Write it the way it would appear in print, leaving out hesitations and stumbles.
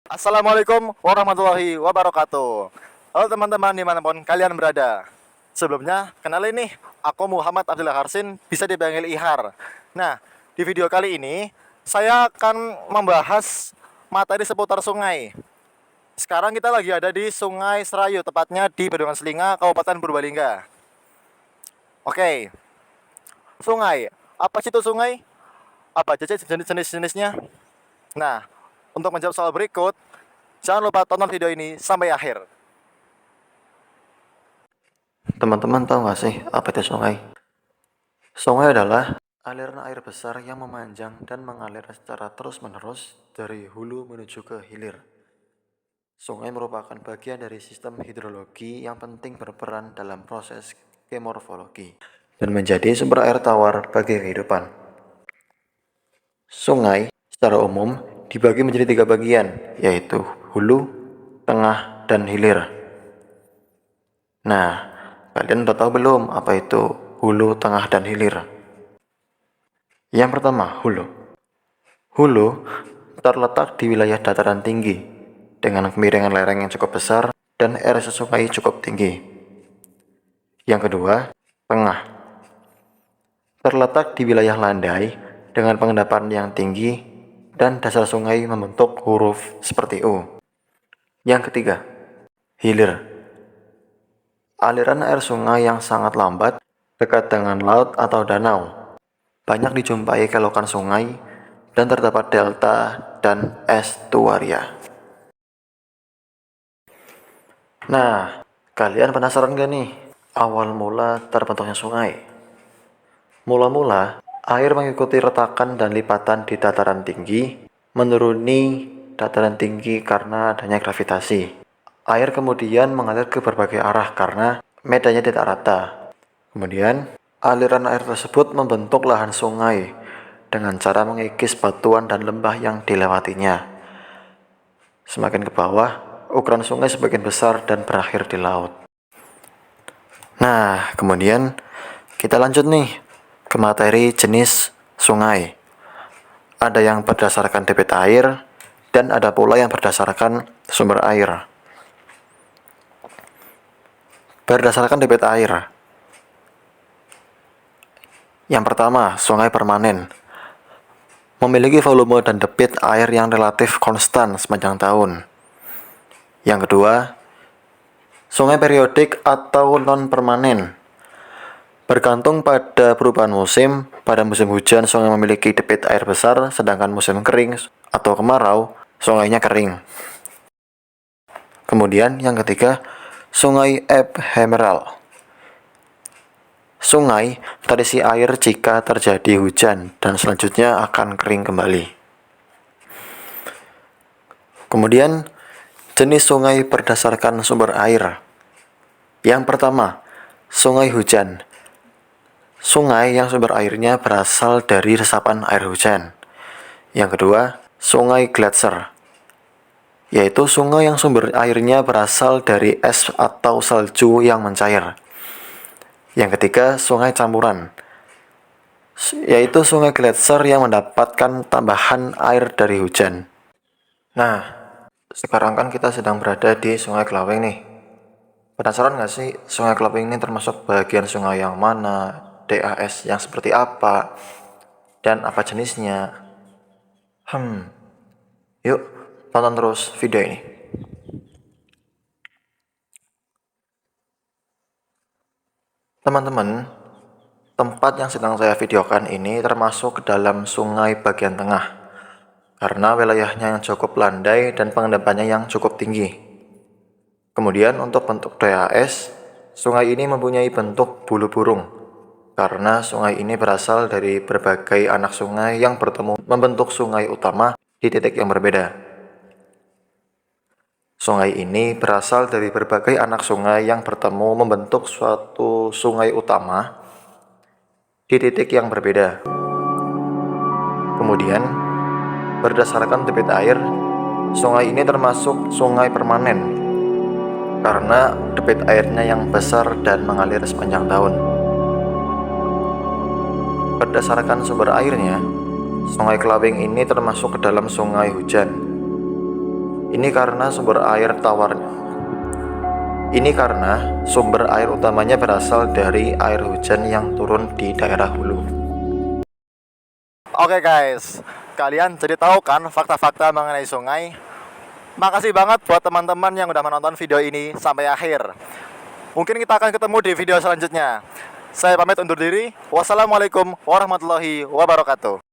Assalamualaikum warahmatullahi wabarakatuh. Halo teman-teman dimanapun kalian berada. Sebelumnya, kenalin nih, aku Muhammad Abdullah Harsin, bisa dipanggil Ihar. Nah, di video kali ini, saya akan membahas materi seputar sungai. Sekarang kita lagi ada di Sungai Serayu, tepatnya di Bendungan Selinga, Kabupaten Purbalingga. Oke, sungai. Apa sih itu sungai? Apa aja sih jenis-jenisnya? Nah, untuk menjawab soal berikut, jangan lupa tonton video ini sampai akhir. Teman-teman tahu nggak sih apa itu sungai? Sungai adalah aliran air besar yang memanjang dan mengalir secara terus-menerus dari hulu menuju ke hilir. Sungai merupakan bagian dari sistem hidrologi yang penting berperan dalam proses geomorfologi dan menjadi sumber air tawar bagi kehidupan. Sungai secara umum dibagi menjadi 3 bagian, yaitu hulu, tengah, dan hilir. Nah, kalian udah tahu belum apa itu hulu, tengah, dan hilir? Yang pertama, hulu. Hulu terletak di wilayah dataran tinggi dengan kemiringan lereng yang cukup besar dan air sungai cukup tinggi. Yang kedua, tengah. Terletak di wilayah landai dengan pengendapan yang tinggi dan dasar sungai membentuk huruf seperti U. Yang ketiga, hilir. Aliran air sungai yang sangat lambat dekat dengan laut atau danau. Banyak dijumpai kelokan sungai dan terdapat delta dan estuaria. Nah, kalian penasaran gak nih awal mula terbentuknya sungai? Mula-mula, air mengikuti retakan dan lipatan di dataran tinggi, menuruni dataran tinggi karena adanya gravitasi. Air kemudian mengalir ke berbagai arah karena medannya tidak rata. Kemudian, aliran air tersebut membentuk lahan sungai dengan cara mengikis batuan dan lembah yang dilewatinya. Semakin ke bawah, ukuran sungai semakin besar dan berakhir di laut. Nah, kemudian kita lanjut nih ke materi jenis sungai. Ada yang berdasarkan debit air dan ada pula yang berdasarkan sumber air. Berdasarkan debit air. Yang pertama, sungai permanen. Memiliki volume dan debit air yang relatif konstan sepanjang tahun. Yang kedua, sungai periodik atau non-permanen. Bergantung pada perubahan musim, pada musim hujan sungai memiliki debit air besar, sedangkan musim kering atau kemarau, sungainya kering. Kemudian yang ketiga, sungai ephemeral. Sungai terisi air jika terjadi hujan dan selanjutnya akan kering kembali. Kemudian, jenis sungai berdasarkan sumber air. Yang pertama, sungai hujan. Sungai yang sumber airnya berasal dari resapan air hujan. Yang kedua, sungai gletser, yaitu sungai yang sumber airnya berasal dari es atau salju yang mencair. Yang ketiga, sungai campuran, yaitu sungai gletser yang mendapatkan tambahan air dari hujan. Nah, sekarang kan kita sedang berada di Sungai Kelaweng nih. Penasaran nggak sih Sungai Kelaweng ini termasuk bagian sungai yang mana, DAS yang seperti apa, dan apa jenisnya? Yuk tonton terus video ini. Teman-teman, tempat yang sedang saya videokan ini termasuk ke dalam sungai bagian tengah, karena wilayahnya yang cukup landai dan pengendapannya yang cukup tinggi. Kemudian untuk bentuk DAS, sungai ini mempunyai bentuk bulu burung, karena sungai ini berasal dari berbagai anak sungai yang bertemu membentuk sungai utama di titik yang berbeda. Sungai ini berasal dari berbagai anak sungai yang bertemu membentuk suatu sungai utama di titik yang berbeda. Kemudian, berdasarkan debit air, sungai ini termasuk sungai permanen karena debit airnya yang besar dan mengalir sepanjang tahun. Berdasarkan sumber airnya, Sungai Kelaweng ini termasuk ke dalam sungai hujan. Ini karena sumber air utamanya berasal dari air hujan yang turun di daerah hulu. Oke guys, kalian jadi tahu kan fakta-fakta mengenai sungai? Makasih banget buat teman-teman yang udah menonton video ini sampai akhir. Mungkin kita akan ketemu di video selanjutnya. Saya pamit undur diri. Wassalamualaikum warahmatullahi wabarakatuh.